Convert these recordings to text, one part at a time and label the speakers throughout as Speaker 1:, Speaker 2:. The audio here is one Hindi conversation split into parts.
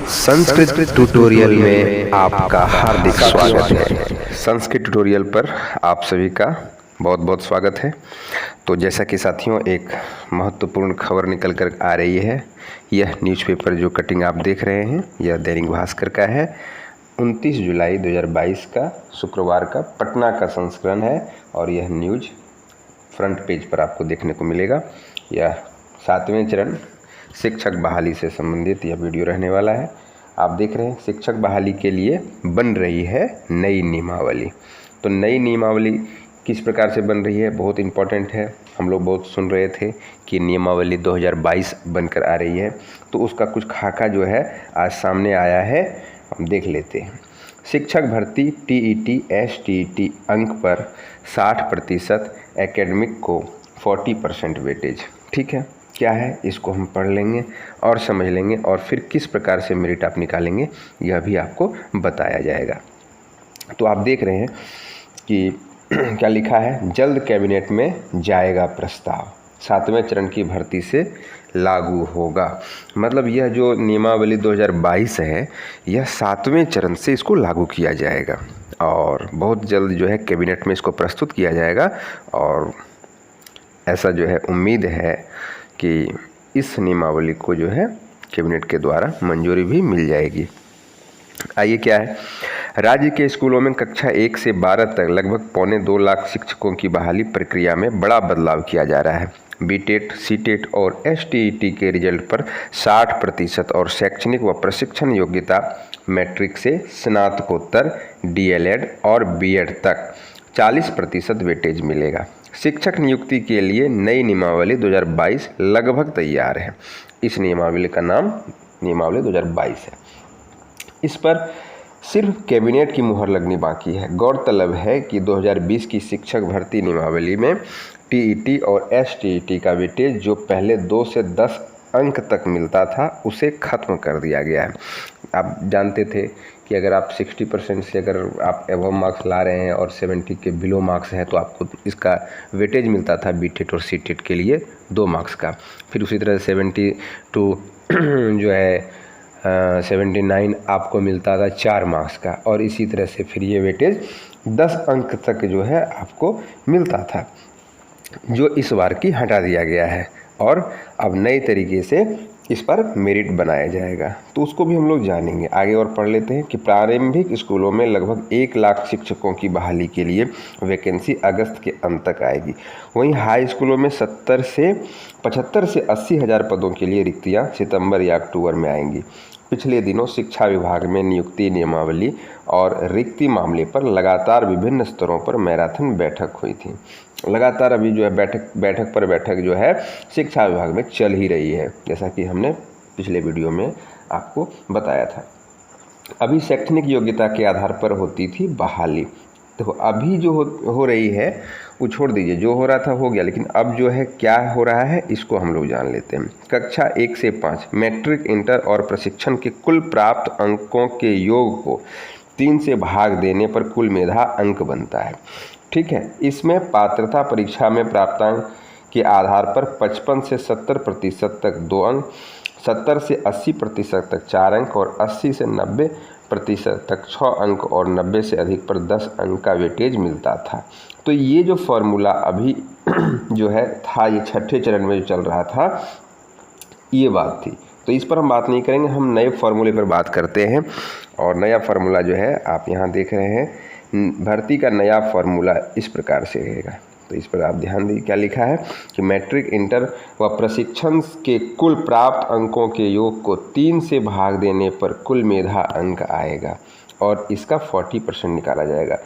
Speaker 1: संस्कृत ट्यूटोरियल में आपका हार्दिक स्वागत है। संस्कृत ट्यूटोरियल पर आप सभी का बहुत बहुत स्वागत है। तो जैसा कि साथियों, एक महत्वपूर्ण खबर निकल कर आ रही है। यह न्यूज़पेपर जो कटिंग आप देख रहे हैं, यह दैनिक भास्कर का है। 29 जुलाई 2022 का शुक्रवार का पटना का संस्करण है और यह न्यूज़ फ्रंट पेज पर आपको देखने को मिलेगा। यह 7वें चरण शिक्षक बहाली से संबंधित यह वीडियो रहने वाला है। आप देख रहे हैं शिक्षक बहाली के लिए बन रही है नई नियमावली। तो नई नियमावली किस प्रकार से बन रही है, बहुत इम्पोर्टेंट है। हम लोग बहुत सुन रहे थे कि नियमावली 2022 बनकर आ रही है, तो उसका कुछ खाका जो है आज सामने आया है, हम देख लेते हैं। शिक्षक भर्ती टीईटी एसटीईटी अंक पर 60%, एकेडमिक को 40% वेटेज। ठीक है, क्या है इसको हम पढ़ लेंगे और समझ लेंगे और फिर किस प्रकार से मेरिट आप निकालेंगे यह भी आपको बताया जाएगा। तो आप देख रहे हैं कि क्या लिखा है, जल्द कैबिनेट में जाएगा प्रस्ताव, 7वें चरण की भर्ती से लागू होगा। मतलब यह जो नियमावली 2022 है, यह 7वें चरण से इसको लागू किया जाएगा और बहुत जल्द जो है कैबिनेट में इसको प्रस्तुत किया जाएगा। और ऐसा जो है उम्मीद है कि इस नियमावली को जो है कैबिनेट के द्वारा मंजूरी भी मिल जाएगी। आइए क्या है, राज्य के स्कूलों में कक्षा 1 से 12 तक लगभग 2.25 लाख शिक्षकों की बहाली प्रक्रिया में बड़ा बदलाव किया जा रहा है। बीटेट, सीटेट और एसटीईटी के रिजल्ट पर 60% और शैक्षणिक व प्रशिक्षण योग्यता मैट्रिक से स्नातकोत्तर, डीएलएड और बीएड तक 40% वेटेज मिलेगा। शिक्षक नियुक्ति के लिए नई नियमावली 2022 लगभग तैयार है। इस नियमावली का नाम नियमावली 2022 है। इस पर सिर्फ कैबिनेट की मुहर लगनी बाकी है। गौरतलब है कि 2020 की शिक्षक भर्ती नियमावली में टीईटी और एसटीईटी का वेटेज जो पहले 2 से 10 अंक तक मिलता था, उसे ख़त्म कर दिया गया है। आप जानते थे कि अगर आप 60% से अगर आप एबव मार्क्स ला रहे हैं और 70 के बिलो मार्क्स है तो आपको इसका वेटेज मिलता था बीटेट और सीटेट के लिए 2 मार्क्स का। फिर उसी तरह 72 जो है 79 आपको मिलता था 4 मार्क्स का, और इसी तरह से फिर ये वेटेज 10 अंक तक जो है आपको मिलता था, जो इस बार की हटा दिया गया है और अब नए तरीके से इस पर मेरिट बनाया जाएगा। तो उसको भी हम लोग जानेंगे आगे और पढ़ लेते हैं कि प्रारंभिक स्कूलों में लगभग 1 लाख शिक्षकों की बहाली के लिए वैकेंसी अगस्त के अंत तक आएगी। वहीं हाई स्कूलों में 75 से 80 हज़ार पदों के लिए रिक्तियां सितंबर या अक्टूबर में आएंगी। पिछले दिनों शिक्षा विभाग में नियुक्ति नियमावली और रिक्ति मामले पर लगातार विभिन्न स्तरों पर मैराथन बैठक हुई थी। लगातार अभी जो है बैठक जो है शिक्षा विभाग में चल ही रही है, जैसा कि हमने पिछले वीडियो में आपको बताया था। अभी शैक्षणिक योग्यता के आधार पर होती थी बहाली। देखो अभी जो हो रही है वो छोड़ दीजिए, जो हो रहा था हो गया, लेकिन अब जो है क्या हो रहा है इसको हम लोग जान लेते हैं। कक्षा 1 से 5 मैट्रिक, इंटर और प्रशिक्षण के कुल प्राप्त अंकों के योग को 3 से भाग देने पर कुल मेधा अंक बनता है। ठीक है, इसमें पात्रता परीक्षा में प्राप्तांक के आधार पर 55 से 70% तक 2 अंक, 70 से 80% तक 4 अंक और 80 से 90% तक 6 अंक और 90 से अधिक पर 10 अंक का वेटेज मिलता था। तो ये जो फॉर्मूला अभी जो है था, ये 6ठे चरण में जो चल रहा था, ये बात थी। तो इस पर हम बात नहीं करेंगे, हम नए फार्मूले पर बात करते हैं। और नया फार्मूला जो है आप यहाँ देख रहे हैं, भर्ती का नया फार्मूला इस प्रकार से रहेगा। तो इस पर आप ध्यान दीजिए क्या लिखा है कि मैट्रिक, इंटर व प्रशिक्षण के कुल प्राप्त अंकों के योग को 3 से भाग देने पर कुल मेधा अंक आएगा और इसका 40% निकाला जाएगा।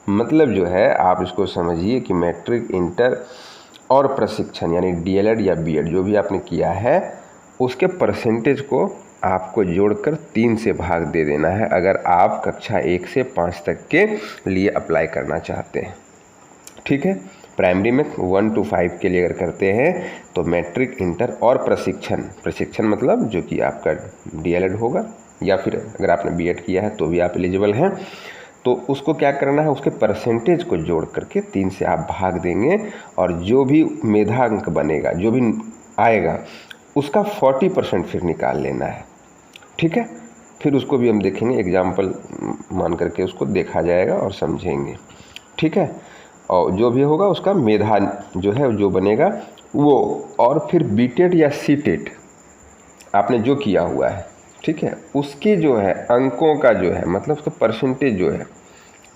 Speaker 1: मतलब जो है आप इसको समझिए कि मैट्रिक, इंटर और प्रशिक्षण यानी डीएलएड या बीएड जो भी आपने किया है, उसके परसेंटेज को आपको जोड़कर 3 से भाग दे देना है अगर आप कक्षा 1 से 5 तक के लिए अप्लाई करना चाहते हैं। ठीक है, प्राइमरी में 1 to 5 के लिए अगर करते हैं तो मैट्रिक, इंटर और प्रशिक्षण मतलब जो कि आपका डीएलएड होगा, या फिर अगर आपने बीएड किया है तो भी आप एलिजिबल हैं। तो उसको क्या करना है, उसके परसेंटेज को जोड़ करके 3 से आप भाग देंगे और जो भी मेधा अंक बनेगा, जो भी आएगा, उसका 40% फिर निकाल लेना है। ठीक है, फिर उसको भी हम देखेंगे, एग्जाम्पल मान करके उसको देखा जाएगा और समझेंगे, ठीक है। और जो भी होगा उसका मेधा जो है जो बनेगा वो, और फिर बीटेट या सीटेट आपने जो किया हुआ है, ठीक है, उसके जो है अंकों का जो है मतलब उसका परसेंटेज जो है,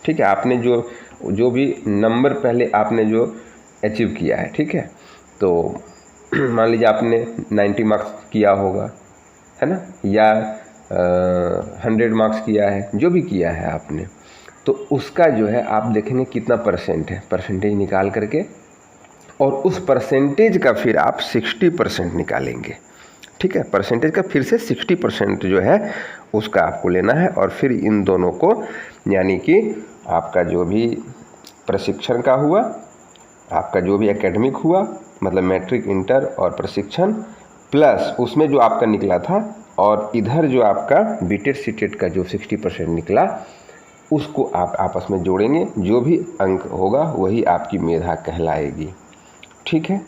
Speaker 1: ठीक है, आपने जो भी नंबर पहले आपने जो अचीव किया है, ठीक है। तो मान लीजिए आपने 90 मार्क्स किया होगा, है ना, या 100 मार्क्स किया है, जो भी किया है आपने, तो उसका जो है आप देखेंगे कितना परसेंट है, परसेंटेज निकाल करके, और उस परसेंटेज का फिर आप 60% निकालेंगे, ठीक है। परसेंटेज का फिर से 60% जो है उसका आपको लेना है, और फिर इन दोनों को यानी कि आपका जो भी प्रशिक्षण का हुआ, आपका जो भी एकेडमिक हुआ, मतलब मैट्रिक, इंटर और प्रशिक्षण, प्लस उसमें जो आपका निकला था, और इधर जो आपका बीटेट सीटेट का जो 60% निकला, उसको आप आपस में जोड़ेंगे, जो भी अंक होगा वही आपकी मेधा कहलाएगी, ठीक है।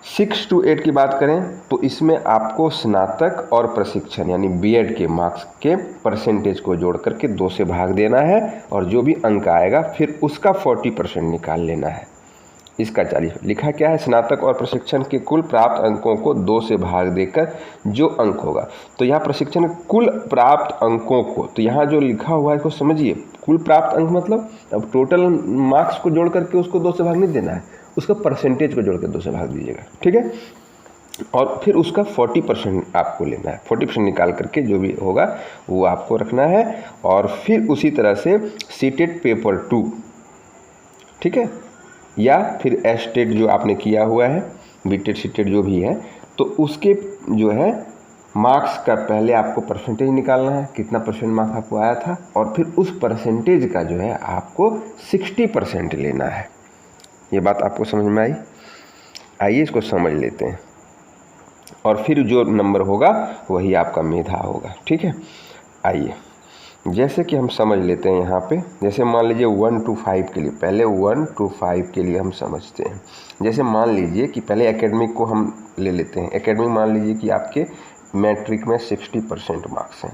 Speaker 1: 6 to 8 की बात करें तो इसमें आपको स्नातक और प्रशिक्षण यानी बीएड के मार्क्स के परसेंटेज को जोड़ करके 2 से भाग देना है, और जो भी अंक आएगा फिर उसका 40% निकाल लेना है। इसका 40 लिखा क्या है, स्नातक और प्रशिक्षण के कुल प्राप्त अंकों को 2 से भाग देकर जो अंक होगा, तो यहाँ प्रशिक्षण कुल प्राप्त अंकों को, तो यहाँ जो लिखा हुआ है इसको समझिए, कुल प्राप्त अंक मतलब अब टोटल मार्क्स को जोड़ करके उसको 2 से भाग नहीं देना है, उसका परसेंटेज को जोड़ कर 2 से भाग दीजिएगा, ठीक है। और फिर उसका 40% आपको लेना है, 40% निकाल करके जो भी होगा वो आपको रखना है। और फिर उसी तरह से सीटेट पेपर 2, ठीक है, या फिर एस्टेट जो आपने किया हुआ है, बीटेट सीटेट जो भी है, तो उसके जो है मार्क्स का पहले आपको परसेंटेज निकालना है, कितना परसेंट मार्क्स आपको आया था, और फिर उस परसेंटेज का जो है आपको 60% लेना है। ये बात आपको समझ में आई? आइए इसको समझ लेते हैं, और फिर जो नंबर होगा वही आपका मेधा होगा, ठीक है। आइए जैसे कि हम समझ लेते हैं यहाँ पे, जैसे मान लीजिए 1 to 5 के लिए, पहले 1 to 5 के लिए हम समझते हैं। जैसे मान लीजिए कि पहले एकेडमिक को हम ले लेते हैं। एकेडमिक मान लीजिए कि आपके मैट्रिक में 60% मार्क्स हैं,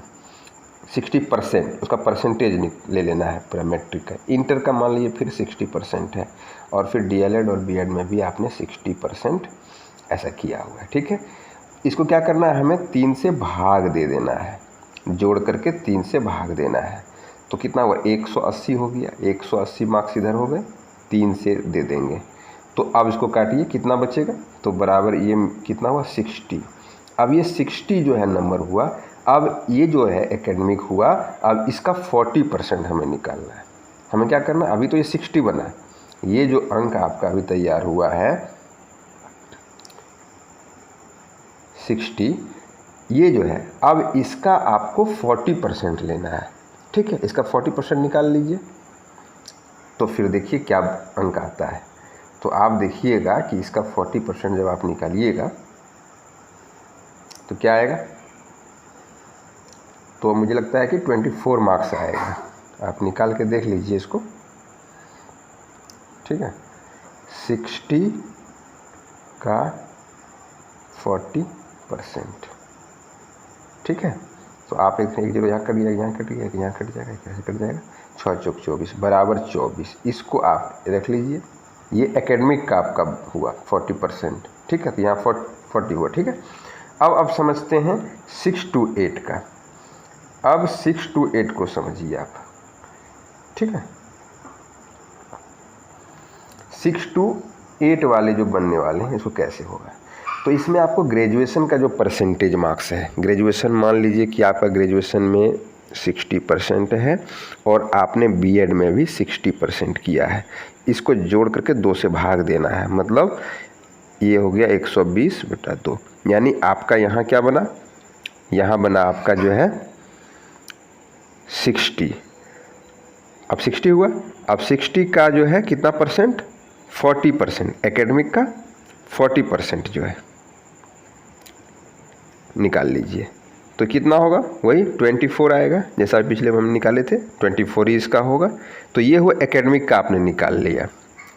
Speaker 1: 60% उसका परसेंटेज ले लेना है पूरा मैट्रिक का। इंटर का मान लीजिए फिर 60% है, और फिर डीएलएड और बीएड में भी आपने 60% ऐसा किया हुआ है, ठीक है। इसको क्या करना है, हमें 3 से भाग दे देना है, जोड़ करके 3 से भाग देना है। तो कितना हुआ, 180 हो गया, 180 मार्क्स इधर हो गए, 3 से दे देंगे। तो अब इसको काटिए, कितना बचेगा, तो बराबर ये कितना हुआ, 60। अब ये 60 जो है नंबर हुआ। अब ये जो है एकेडमिक हुआ, अब इसका 40% हमें निकालना है। हमें क्या करना, अभी तो ये 60 बना है, ये जो अंक आपका अभी तैयार हुआ है 60, ये जो है अब इसका आपको 40% लेना है, ठीक है। इसका 40% निकाल लीजिए, तो फिर देखिए क्या अंक आता है। तो आप देखिएगा कि इसका 40% जब आप निकालिएगा तो क्या आएगा, तो मुझे लगता है कि 24 मार्क्स आएगा। आप निकाल के देख लीजिए इसको, ठीक है। 60 का 40%, ठीक है। तो आप एक जीरो यहाँ कट जाएगा, यहाँ कट जाएगा, यहाँ कट जाएगा, कैसे कट जाएगा, 6 चौक 24 बराबर 24। इसको आप रख लीजिए, ये एकेडमिक का आपका हुआ 40%, ठीक है। तो यहाँ 40 हुआ, ठीक है। अब समझते हैं 6 to 8 का। अब 6 to 8 को समझिए आप, ठीक है। 6 to 8 वाले जो बनने वाले हैं इसको कैसे होगा, तो इसमें आपको ग्रेजुएशन का जो परसेंटेज मार्क्स है, ग्रेजुएशन मान लीजिए कि आपका ग्रेजुएशन में 60% है, और आपने बीएड में भी 60% किया है, इसको जोड़ करके 2 से भाग देना है। मतलब ये हो गया 120/2, यानी आपका यहाँ क्या बना, यहाँ बना आपका जो है 60। अब 60 हुआ, अब 60 का जो है कितना परसेंट, 40%, एकेडमिक का 40% जो है निकाल लीजिए, तो कितना होगा, वही 24 आएगा, जैसा पिछले में हम निकाले थे, 24 ही इसका होगा। तो ये हुआ एकेडमिक का आपने निकाल लिया।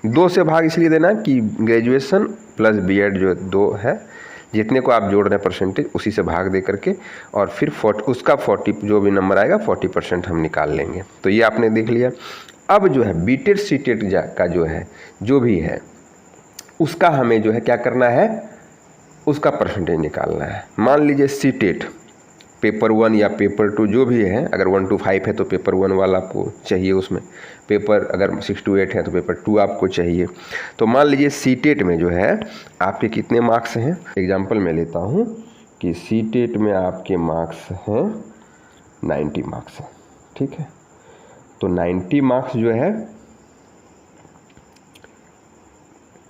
Speaker 1: 2 से भाग इसलिए देना कि ग्रेजुएशन प्लस बीएड जो 2 है, जितने को आप जोड़ रहे हैं परसेंटेज उसी से भाग दे करके और फिर 40 जो भी नंबर आएगा 40% हम निकाल लेंगे। तो ये आपने देख लिया। अब जो है बीटेड सीटेड का जो है जो भी है उसका हमें जो है क्या करना है, उसका परसेंटेज निकालना है। मान लीजिए सीटेड पेपर 1 या पेपर 2 जो भी है, अगर 1 to 5 है तो पेपर 1 वाला आपको चाहिए, उसमें पेपर अगर 6 to 8 है तो पेपर 2 आपको चाहिए। तो मान लीजिए सीटेट में जो है आपके कितने मार्क्स हैं। एग्जांपल मैं लेता हूं कि सीटेट में आपके मार्क्स हैं 90 मार्क्स हैं, ठीक है। तो 90 मार्क्स जो है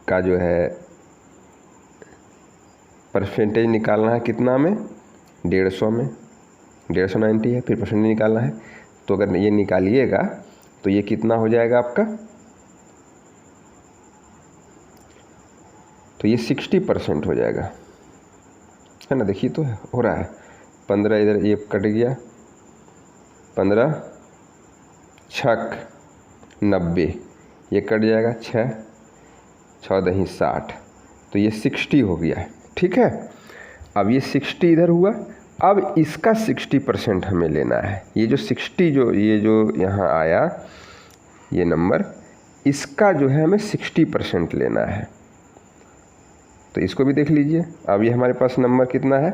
Speaker 1: का जो है परसेंटेज निकालना है कितना में, 150 में। 150 है, फिर परसेंटेज निकालना है। तो अगर ये निकालिएगा तो ये कितना हो जाएगा आपका, तो ये 60% हो जाएगा, है ना। देखिए तो हो रहा है। 15 इधर ये कट गया, 15 छक 90, ये कट जाएगा 6 14 60, तो ये 60 हो गया है, ठीक है। अब ये 60 इधर हुआ, अब इसका 60% हमें लेना है। ये जो 60 ये जो यहाँ आया ये नंबर, इसका जो है हमें 60% लेना है। तो इसको भी देख लीजिए। अब ये हमारे पास नंबर कितना है,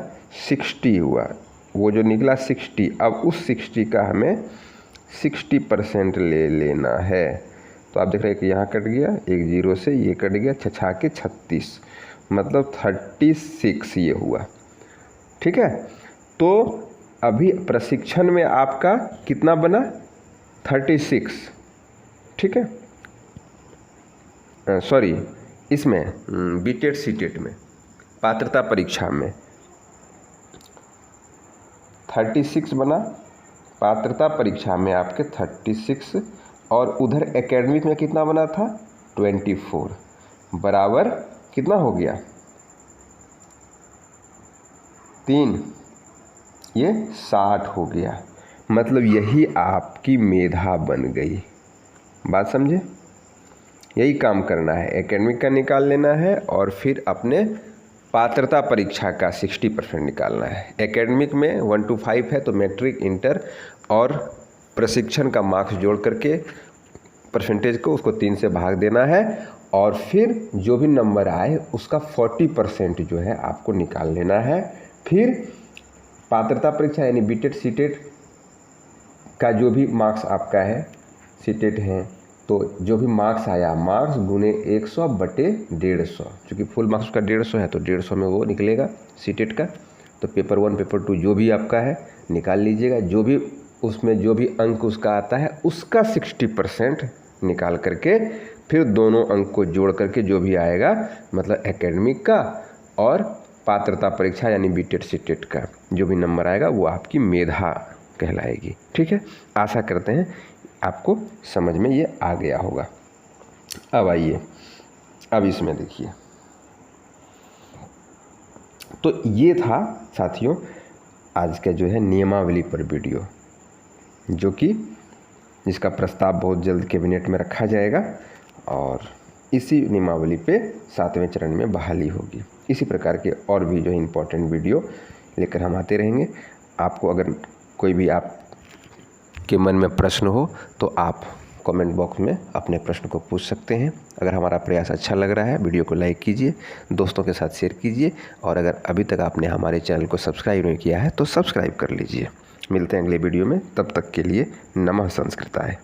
Speaker 1: 60 हुआ, वो जो निकला 60। अब उस 60 का हमें 60% ले लेना है। तो आप देख रहे हैं कि यहाँ कट गया, एक 0 से ये कट गया, 6 के 36, मतलब 36 ये हुआ, ठीक है। तो अभी प्रशिक्षण में आपका कितना बना, 36, ठीक है। सॉरी, इसमें बीटेड सीटेड में पात्रता परीक्षा में 36 बना, पात्रता परीक्षा में आपके 36, और उधर एकेडमिक में कितना बना था, 24, बराबर कितना हो गया, 3, ये 60 हो गया। मतलब यही आपकी मेधा बन गई। बात समझे, यही काम करना है। एकेडमिक का निकाल लेना है और फिर अपने पात्रता परीक्षा का 60% निकालना है। एकेडमिक में 1 to 5 है तो मैट्रिक, इंटर और प्रशिक्षण का मार्क्स जोड़ करके परसेंटेज को उसको 3 से भाग देना है, और फिर जो भी नंबर आए उसका 40% जो है आपको निकाल लेना है। फिर पात्रता परीक्षा यानी बीटेड सीटेड का जो भी मार्क्स आपका है, सीटेड है तो जो भी मार्क्स आया, मार्क्स गुने 100 बटे 150, चूँकि फुल मार्क्स उसका 150 है तो 150 में वो निकलेगा सीटेड का। तो पेपर 1 पेपर 2 जो भी आपका है निकाल लीजिएगा। जो भी उसमें जो भी अंक उसका आता है उसका 60% निकाल करके फिर दोनों अंक को जोड़ करके जो भी आएगा, मतलब एकेडमिक का और पात्रता परीक्षा यानी बीटेड सीटेड का जो भी नंबर आएगा वो आपकी मेधा कहलाएगी, ठीक है। आशा करते हैं आपको समझ में ये आ गया होगा। अब आइए, अब इसमें देखिए, तो ये था साथियों आज का जो है नियमावली पर वीडियो, जो कि जिसका प्रस्ताव बहुत जल्द कैबिनेट में रखा जाएगा और इसी नियमावली पे 7वें चरण में बहाली होगी। इसी प्रकार के और भी जो इम्पोर्टेंट वीडियो लेकर हम आते रहेंगे। आपको अगर कोई भी आप के मन में प्रश्न हो तो आप कमेंट बॉक्स में अपने प्रश्न को पूछ सकते हैं। अगर हमारा प्रयास अच्छा लग रहा है, वीडियो को लाइक कीजिए, दोस्तों के साथ शेयर कीजिए, और अगर अभी तक आपने हमारे चैनल को सब्सक्राइब नहीं किया है तो सब्सक्राइब कर लीजिए। मिलते हैं अगले वीडियो में, तब तक के लिए नमः संस्कृताय।